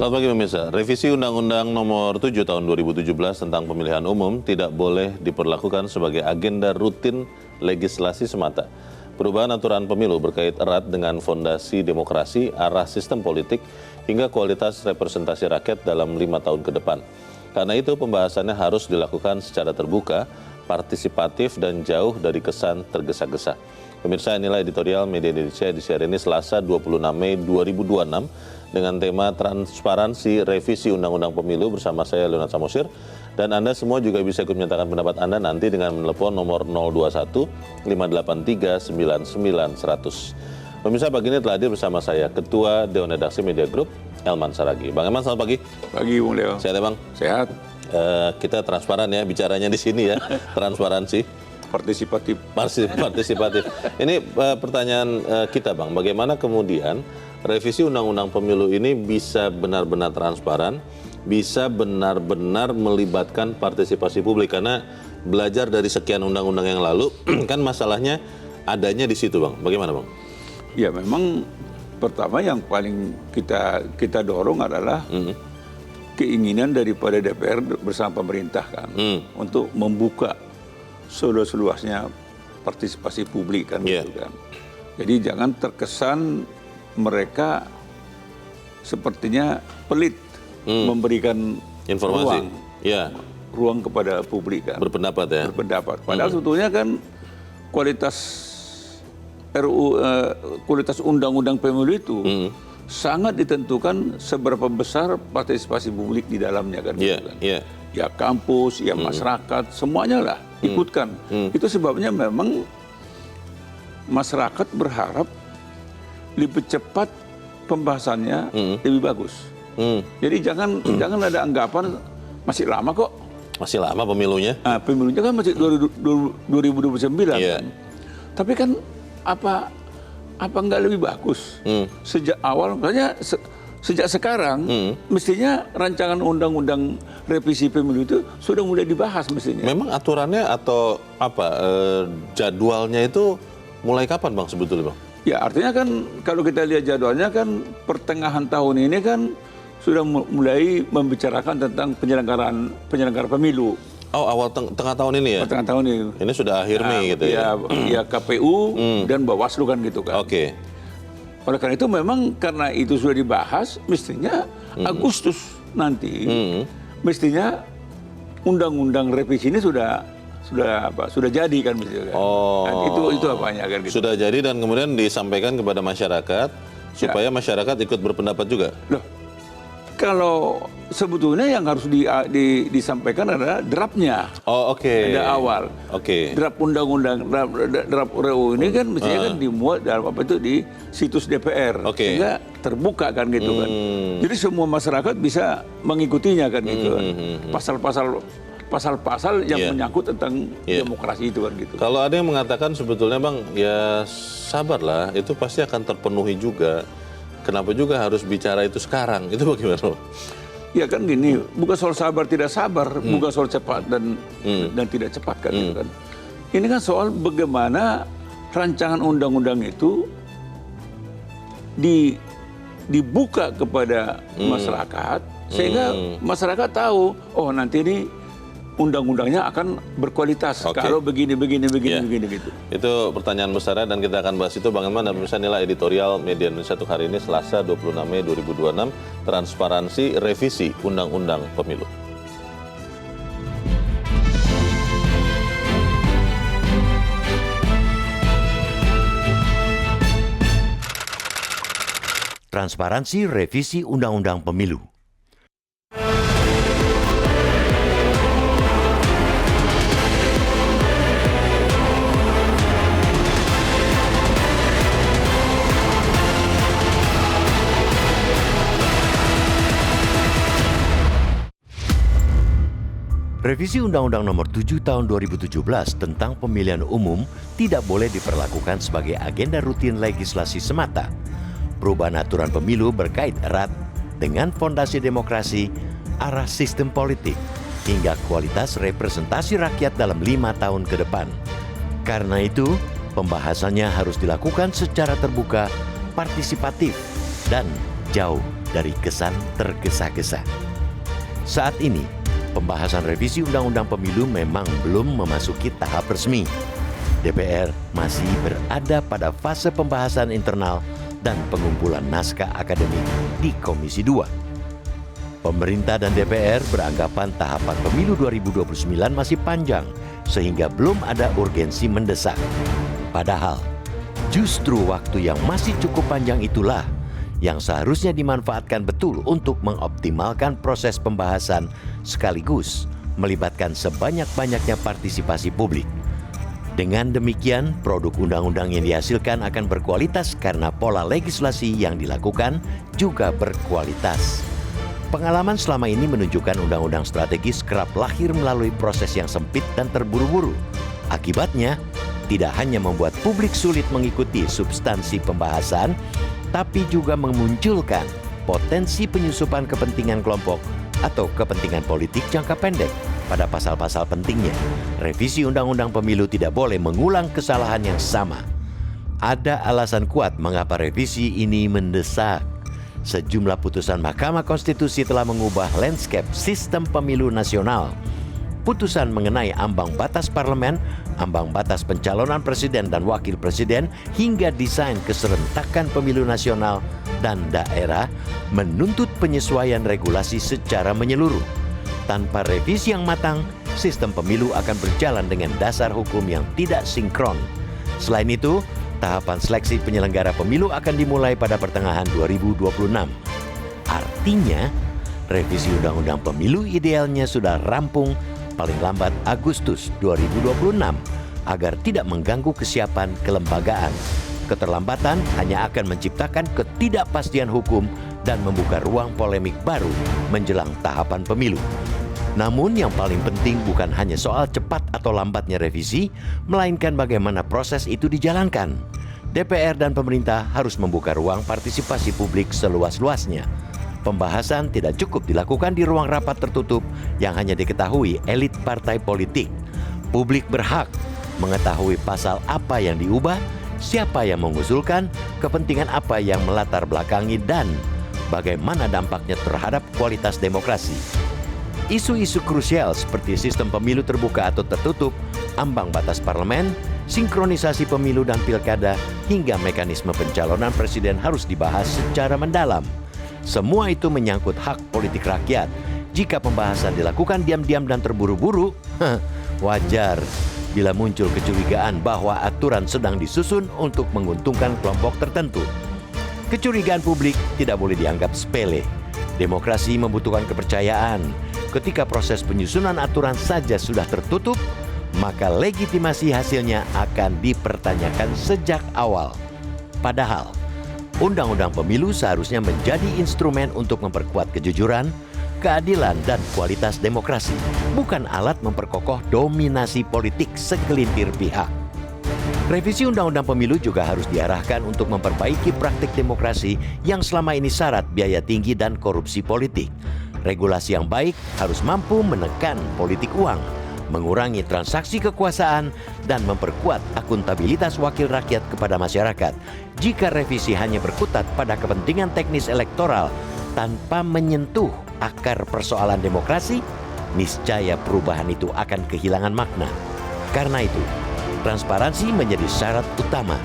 Selamat pagi pemirsa. Revisi Undang-Undang Nomor 7 Tahun 2017 tentang Pemilihan Umum tidak boleh diperlakukan sebagai agenda rutin legislasi semata. Perubahan aturan pemilu berkait erat dengan fondasi demokrasi, arah sistem politik, hingga kualitas representasi rakyat dalam 5 tahun ke depan. Karena itu pembahasannya harus dilakukan secara terbuka, partisipatif, dan jauh dari kesan tergesa-gesa. Pemirsa, inilah editorial Media Indonesia edisi hari ini Selasa 26 Mei 2026 dengan tema Transparansi Revisi Undang-Undang Pemilu bersama saya Leonard Samosir. Dan Anda semua juga bisa ikut menyatakan pendapat Anda nanti dengan menelepon nomor 021 583 99 100. Pemirsa, pagi ini telah hadir bersama saya Ketua Dewan Redaksi Media Group, Elman Saragih. Bang Elman, selamat pagi. Pagi, Bung Leo. Sehat ya, Bang? Sehat. Kita transparan ya bicaranya di sini ya, transparansi. Partisipatif. Partisipatif. Ini pertanyaan kita, Bang. Bagaimana kemudian revisi Undang-Undang Pemilu ini bisa benar-benar transparan, bisa benar-benar melibatkan partisipasi publik? Karena belajar dari sekian undang-undang yang lalu, kan masalahnya adanya di situ, Bang. Bagaimana, Bang? Ya, memang pertama yang paling kita dorong adalah keinginan daripada DPR bersama pemerintah kan untuk membuka seluas-luasnya partisipasi publik kan, gitu kan. Jadi jangan terkesan mereka sepertinya pelit memberikan informasi, ruang kepada publik kan. Berpendapat ya. Berpendapat. Padahal sebetulnya kan kualitas kualitas undang-undang pemilu itu sangat ditentukan seberapa besar partisipasi publik di dalamnya kan. Gitu kan. Ya kampus, ya masyarakat, semuanya lah ikutkan. Itu sebabnya memang masyarakat berharap lebih cepat pembahasannya lebih bagus. Jadi jangan ada anggapan masih lama kok. Masih lama pemilunya? Pemilunya kan masih 2029 kan. Tapi kan apa nggak lebih bagus sejak awal? Makanya sejak sekarang mestinya rancangan undang-undang revisi pemilu itu sudah mulai dibahas mestinya. Memang aturannya atau jadwalnya itu mulai kapan, Bang, sebetulnya, Bang? Ya, artinya kan kalau kita lihat jadwalnya kan pertengahan tahun ini kan sudah mulai membicarakan tentang penyelenggara pemilu. Oh, awal tengah tahun ini ya? Tengah tahun ini. Ini sudah akhir Mei gitu ya? Ya KPU dan Bawaslu kan gitu kan. Oke. Oleh karena itu memang karena itu sudah dibahas, mestinya Agustus nanti mestinya undang-undang revisi ini sudah jadi kan mestinya. Kan itu apanya kan gitu. Sudah jadi dan kemudian disampaikan kepada masyarakat supaya masyarakat ikut berpendapat juga. Loh, kalau sebetulnya yang harus disampaikan adalah draftnya. Oh, oke. Ada awal. Oke. Draft undang-undang, draft RUU ini kan mestinya kan dimuat dalam di situs DPR. Sehingga terbuka kan gitu kan. Jadi semua masyarakat bisa mengikutinya kan gitu kan. Pasal-pasal yang menyangkut tentang demokrasi itu kan gitu. Kalau ada yang mengatakan sebetulnya, Bang, ya sabarlah, itu pasti akan terpenuhi juga. Kenapa juga harus bicara itu sekarang? Itu bagaimana? Ya kan gini, bukan soal sabar tidak sabar, bukan soal cepat dan tidak cepat kan gitu kan. Ini kan soal bagaimana rancangan undang-undang itu dibuka kepada masyarakat sehingga masyarakat tahu, oh nanti ini undang-undangnya akan berkualitas kalau begini gitu. Itu pertanyaan besar dan kita akan bahas itu, Bang Elman, dan pemirsa, inilah editorial Media Indonesia untuk hari ini Selasa 26 Mei 2026, Transparansi Revisi Undang-Undang Pemilu. Transparansi Revisi Undang-Undang Pemilu. Revisi Undang-Undang Nomor 7 Tahun 2017 tentang Pemilihan Umum tidak boleh diperlakukan sebagai agenda rutin legislasi semata. Perubahan aturan pemilu berkait erat dengan fondasi demokrasi, arah sistem politik, hingga kualitas representasi rakyat dalam 5 tahun ke depan. Karena itu, pembahasannya harus dilakukan secara terbuka, partisipatif, dan jauh dari kesan tergesa-gesa. Saat ini, pembahasan revisi Undang-Undang Pemilu memang belum memasuki tahap resmi. DPR masih berada pada fase pembahasan internal dan pengumpulan naskah akademik di Komisi 2. Pemerintah dan DPR beranggapan tahapan pemilu 2029 masih panjang, sehingga belum ada urgensi mendesak. Padahal, justru waktu yang masih cukup panjang itulah yang seharusnya dimanfaatkan betul untuk mengoptimalkan proses pembahasan sekaligus melibatkan sebanyak-banyaknya partisipasi publik. Dengan demikian, produk undang-undang yang dihasilkan akan berkualitas karena pola legislasi yang dilakukan juga berkualitas. Pengalaman selama ini menunjukkan undang-undang strategis kerap lahir melalui proses yang sempit dan terburu-buru. Akibatnya, tidak hanya membuat publik sulit mengikuti substansi pembahasan, tapi juga memunculkan potensi penyusupan kepentingan kelompok atau kepentingan politik jangka pendek. Pada pasal-pasal pentingnya, revisi Undang-Undang Pemilu tidak boleh mengulang kesalahan yang sama. Ada alasan kuat mengapa revisi ini mendesak. Sejumlah putusan Mahkamah Konstitusi telah mengubah landscape sistem pemilu nasional. Putusan mengenai ambang batas parlemen, ambang batas pencalonan presiden dan wakil presiden, hingga desain keserentakan pemilu nasional dan daerah menuntut penyesuaian regulasi secara menyeluruh. Tanpa revisi yang matang, sistem pemilu akan berjalan dengan dasar hukum yang tidak sinkron. Selain itu, tahapan seleksi penyelenggara pemilu akan dimulai pada pertengahan 2026. Artinya, revisi Undang-Undang Pemilu idealnya sudah rampung paling lambat Agustus 2026 agar tidak mengganggu kesiapan kelembagaan. Keterlambatan hanya akan menciptakan ketidakpastian hukum dan membuka ruang polemik baru menjelang tahapan pemilu. Namun yang paling penting bukan hanya soal cepat atau lambatnya revisi, melainkan bagaimana proses itu dijalankan. DPR dan pemerintah harus membuka ruang partisipasi publik seluas-luasnya. Pembahasan tidak cukup dilakukan di ruang rapat tertutup yang hanya diketahui elit partai politik. Publik berhak mengetahui pasal apa yang diubah, siapa yang mengusulkan, kepentingan apa yang melatar belakangi, dan bagaimana dampaknya terhadap kualitas demokrasi. Isu-isu krusial seperti sistem pemilu terbuka atau tertutup, ambang batas parlemen, sinkronisasi pemilu dan pilkada, hingga mekanisme pencalonan presiden harus dibahas secara mendalam. Semua itu menyangkut hak politik rakyat. Jika pembahasan dilakukan diam-diam dan terburu-buru, wajar bila muncul kecurigaan bahwa aturan sedang disusun untuk menguntungkan kelompok tertentu. Kecurigaan publik tidak boleh dianggap sepele. Demokrasi membutuhkan kepercayaan. Ketika proses penyusunan aturan saja sudah tertutup, maka legitimasi hasilnya akan dipertanyakan sejak awal. Padahal, Undang-Undang Pemilu seharusnya menjadi instrumen untuk memperkuat kejujuran, keadilan, dan kualitas demokrasi, bukan alat memperkokoh dominasi politik segelintir pihak. Revisi Undang-Undang Pemilu juga harus diarahkan untuk memperbaiki praktik demokrasi yang selama ini syarat biaya tinggi dan korupsi politik. Regulasi yang baik harus mampu menekan politik uang, mengurangi transaksi kekuasaan, dan memperkuat akuntabilitas wakil rakyat kepada masyarakat. Jika revisi hanya berkutat pada kepentingan teknis elektoral tanpa menyentuh akar persoalan demokrasi, niscaya perubahan itu akan kehilangan makna. Karena itu, transparansi menjadi syarat utama.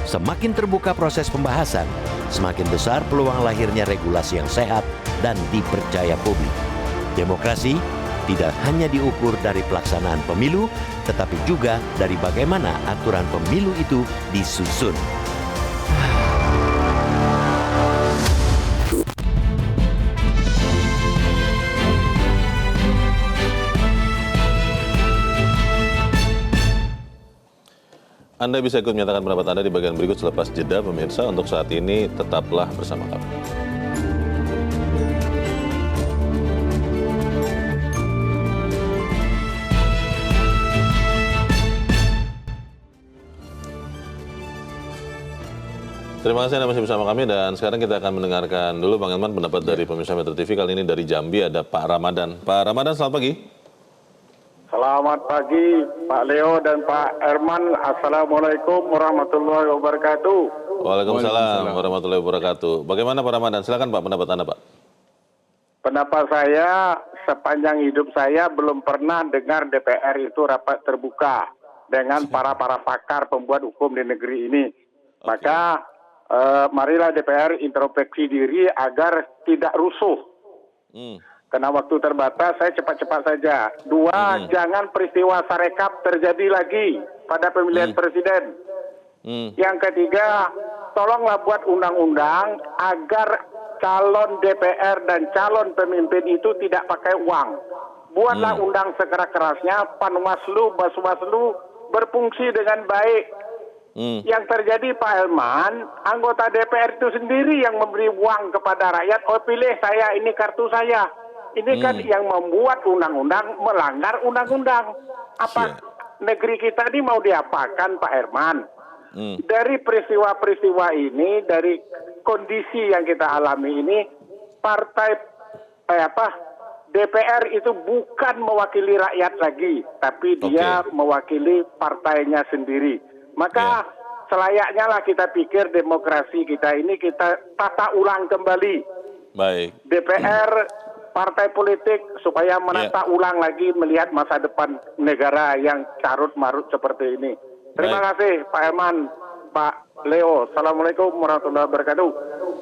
Semakin terbuka proses pembahasan, semakin besar peluang lahirnya regulasi yang sehat dan dipercaya publik. Demokrasi tidak hanya diukur dari pelaksanaan pemilu, tetapi juga dari bagaimana aturan pemilu itu disusun. Anda bisa ikut menyatakan pendapat Anda di bagian berikut selepas jeda, pemirsa. Untuk saat ini, tetaplah bersama kami. Terima kasih Anda masih bersama kami, dan sekarang kita akan mendengarkan dulu Bang Elman pendapat dari pemirsa Metro TV. Kali ini dari Jambi ada Pak Ramadan. Pak Ramadan, selamat pagi. Selamat pagi Pak Leo dan Pak Herman. Assalamualaikum warahmatullahi wabarakatuh. Waalaikumsalam warahmatullahi wabarakatuh. Bagaimana Pak Ramadan? Silakan Pak, pendapat Anda Pak. Pendapat saya, sepanjang hidup saya belum pernah dengar DPR itu rapat terbuka dengan para pakar pembuat hukum di negeri ini. Maka marilah DPR introspeksi diri agar tidak rusuh. Karena waktu terbatas, saya cepat-cepat saja. Dua, jangan peristiwa Sarekap terjadi lagi pada pemilihan presiden. Yang ketiga, tolonglah buat undang-undang agar calon DPR dan calon pemimpin itu tidak pakai uang. Buatlah undang sekeras-kerasnya, Panwaslu, Baswaslu berfungsi dengan baik. Yang terjadi Pak Elman, anggota DPR itu sendiri yang memberi uang kepada rakyat. Oh pilih saya, ini kartu saya. Ini kan yang membuat undang-undang melanggar undang-undang. Apa negeri kita ini mau diapakan Pak Herman? Dari peristiwa-peristiwa ini, dari kondisi yang kita alami ini, partai DPR itu bukan mewakili rakyat lagi, tapi dia mewakili partainya sendiri. Maka selayaknya lah kita pikir demokrasi kita ini kita tata ulang kembali. Baik. DPR, partai politik supaya menata ulang lagi melihat masa depan negara yang carut-marut seperti ini. Terima kasih Pak Herman, Pak Leo. Assalamualaikum warahmatullahi wabarakatuh.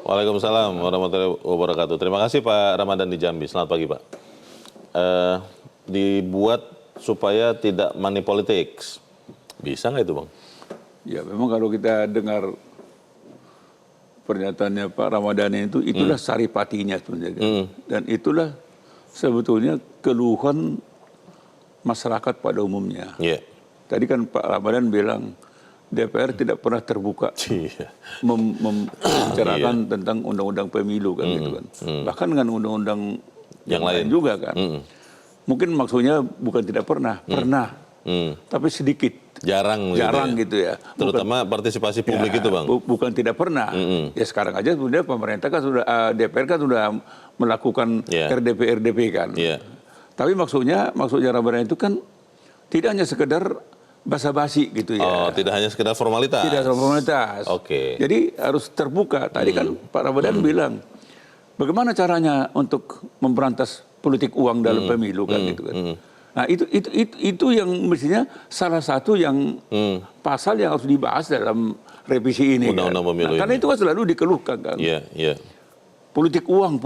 Waalaikumsalam warahmatullahi wabarakatuh. Terima kasih Pak Ramadan di Jambi. Selamat pagi Pak. Dibuat supaya tidak money politics. Bisa nggak itu Bang? Ya memang kalau kita dengar pernyataannya Pak Ramadhani itu, itulah saripatinya sebenarnya. Dan itulah sebetulnya keluhan masyarakat pada umumnya. Tadi kan Pak Ramadhan bilang DPR tidak pernah terbuka membicarakan tentang undang-undang pemilu kan gitu kan. Bahkan dengan undang-undang yang lain juga kan. Mungkin maksudnya bukan tidak pernah, pernah. Tapi sedikit. Jarang gitu ya. Terutama partisipasi publik itu Bang. Bukan tidak pernah. Ya sekarang aja sebenarnya pemerintah kan sudah, DPR kan sudah melakukan RDP kan. Tapi maksudnya Ramadhan itu kan tidak hanya sekedar basa-basi gitu ya. Oh, tidak hanya sekedar formalitas. Tidak formalitas. Jadi harus terbuka. Tadi kan Pak Ramadhan bilang, bagaimana caranya untuk memberantas politik uang dalam pemilu kan gitu kan. Nah itu yang mestinya salah satu yang pasal yang harus dibahas dalam revisi ini. Undang-undang pemilu karena itu kan selalu dikeluhkan kan. Politik uang.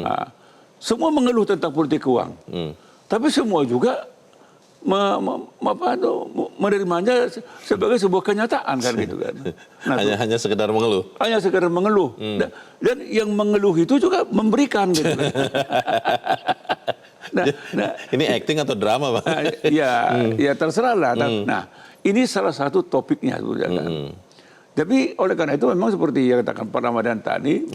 Nah, semua mengeluh tentang politik uang. Tapi semua juga menerimanya sebagai sebuah kenyataan kan gitu kan. Nah, hanya sekedar mengeluh. Hanya sekedar mengeluh. Dan yang mengeluh itu juga memberikan gitu kan. Ini acting atau drama Pak? Ya terserah lah. Nah, ini salah satu topiknya sebenarnya kan. Tapi oleh karena itu memang seperti yang katakan Pak Ramadhan tadi,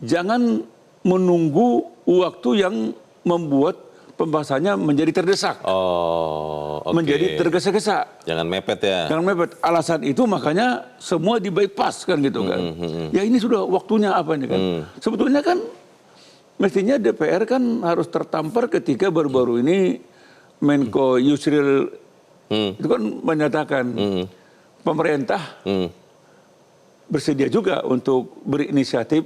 jangan menunggu waktu yang membuat pembahasannya menjadi terdesak. Menjadi tergesa-gesa. Jangan mepet ya. Jangan mepet. Alasan itu makanya semua di-bypass kan gitu kan. Ya ini sudah waktunya apa nih kan. Sebetulnya kan mestinya DPR kan harus tertampar ketika baru-baru ini Menko Yusril itu kan menyatakan pemerintah bersedia juga untuk berinisiatif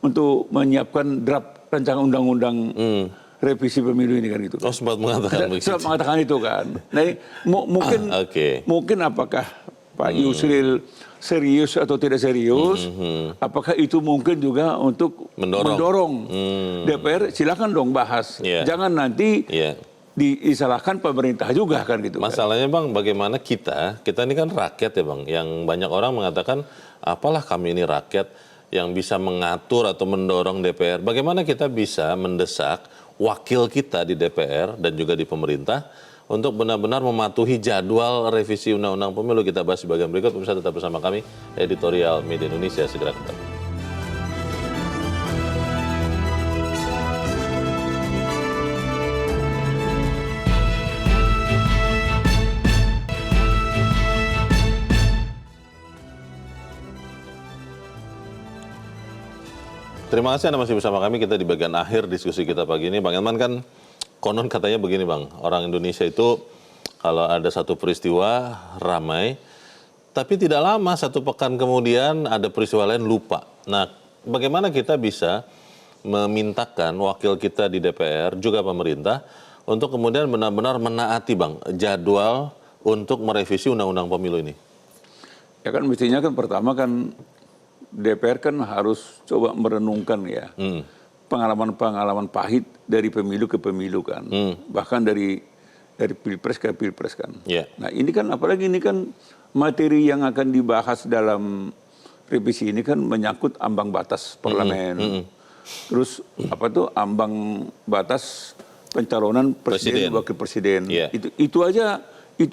untuk menyiapkan draft rancangan undang-undang revisi pemilu ini kan gitu. Sempat mengatakan begitu. Sempat mengatakan itu kan. Nah, mungkin apakah Pak Yusril serius atau tidak serius? Apakah itu mungkin juga untuk mendorong DPR? Silakan dong bahas. Jangan nanti disalahkan pemerintah juga kan gitu. Masalahnya Bang, bagaimana kita ini kan rakyat ya Bang, yang banyak orang mengatakan apalah kami ini rakyat yang bisa mengatur atau mendorong DPR. Bagaimana kita bisa mendesak wakil kita di DPR dan juga di pemerintah untuk benar-benar mematuhi jadwal revisi Undang-Undang Pemilu. Kita bahas di bagian berikut. Pemirsa tetap bersama kami, Editorial Media Indonesia segera kembali. Terima kasih Anda masih bersama kami. Kita di bagian akhir diskusi kita pagi ini. Bang Elman kan konon katanya begini Bang, orang Indonesia itu kalau ada satu peristiwa ramai, Tapi tidak lama, 1 pekan kemudian ada peristiwa lain, lupa. Nah, bagaimana kita bisa memintakan wakil kita di DPR, juga pemerintah, untuk kemudian benar-benar menaati, Bang, jadwal untuk merevisi Undang-Undang Pemilu ini? Ya kan mestinya kan pertama kan DPR kan harus coba merenungkan ya pengalaman-pengalaman pahit dari pemilu ke pemilu kan. Bahkan dari pilpres ke pilpres kan. Yeah. Nah ini kan apalagi ini kan materi yang akan dibahas dalam revisi ini kan menyangkut ambang batas parlemen. Terus apa tuh ambang batas pencalonan presiden, wakil presiden. Yeah. Itu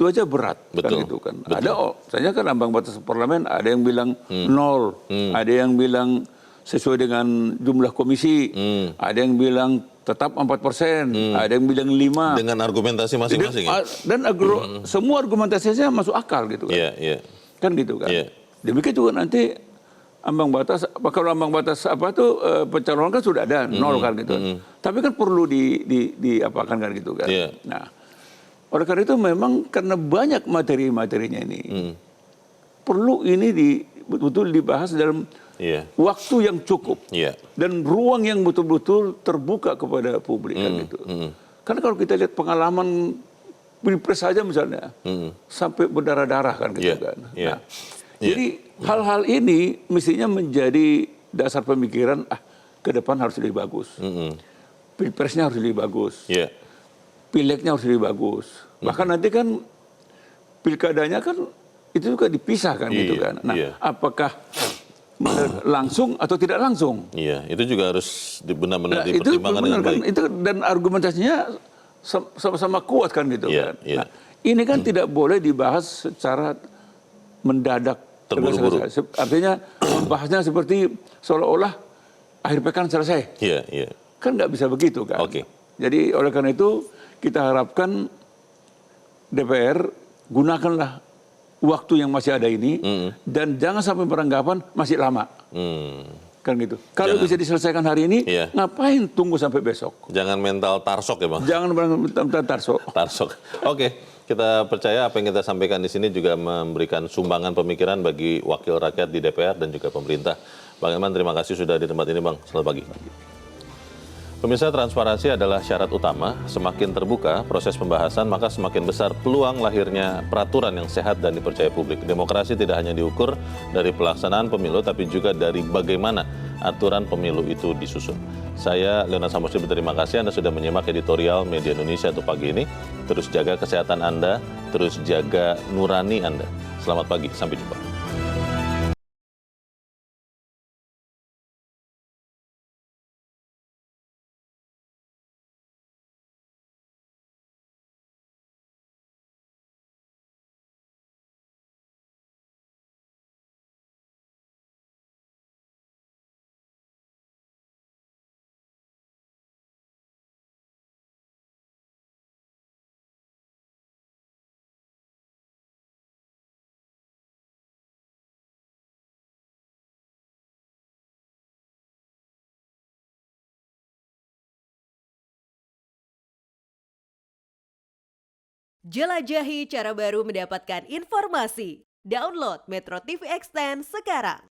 aja berat. Betul. Kan gitu kan. Betul. Ada misalnya kan ambang batas parlemen ada yang bilang 0, ada yang bilang sesuai dengan jumlah komisi, ada yang bilang tetap 4%, ada yang bilang 5. Dengan argumentasi masing-masing ya? Dan semua argumentasinya masuk akal gitu kan. Iya, iya. Kan gitu kan. Iya. Demikian juga nanti ambang batas, kalau ambang batas apa tuh pencalonan kan sudah ada 0 kan gitu. Tapi kan perlu diapakan kan gitu kan. Iya. Nah, oleh karena itu memang karena banyak materi-materinya ini, perlu ini betul-betul dibahas dalam waktu yang cukup dan ruang yang betul-betul terbuka kepada publik kan gitu. Karena kalau kita lihat pengalaman pilpres saja misalnya, sampai berdarah-darah kan gitu kan. Nah, jadi hal-hal ini mestinya menjadi dasar pemikiran ke depan harus lebih bagus. Pilpresnya harus lebih bagus. Pileknya harus lebih bagus. Bahkan nanti kan pilkadanya kan itu juga dipisahkan gitu kan. Nah, apakah langsung atau tidak langsung? Iya, itu juga harus benar-benar dipertimbangkan dengan baik. Itu dan argumentasinya sama-sama kuat kan gitu kan. Nah, ini kan tidak boleh dibahas secara mendadak, terburu-buru. Artinya membahasnya seperti seolah-olah akhir pekan selesai. Kan nggak bisa begitu kan. Jadi oleh karena itu kita harapkan DPR gunakanlah waktu yang masih ada ini dan jangan sampai beranggapan masih lama. Kan gitu. Kalau bisa diselesaikan hari ini, ngapain tunggu sampai besok? Jangan mental tarsok ya, Bang. Jangan mental tarsok. Oke, kita percaya apa yang kita sampaikan di sini juga memberikan sumbangan pemikiran bagi wakil rakyat di DPR dan juga pemerintah. Bang Eman, terima kasih sudah di tempat ini, Bang. Selamat pagi. Pemirsa, transparansi adalah syarat utama. Semakin terbuka proses pembahasan, maka semakin besar peluang lahirnya peraturan yang sehat dan dipercaya publik. Demokrasi tidak hanya diukur dari pelaksanaan pemilu, tapi juga dari bagaimana aturan pemilu itu disusun. Saya, Leonard Samosir, berterima kasih Anda sudah menyimak editorial Media Indonesia untuk pagi ini. Terus jaga kesehatan Anda, terus jaga nurani Anda. Selamat pagi, sampai jumpa. Jelajahi cara baru mendapatkan informasi. Download Metro TV Extend sekarang.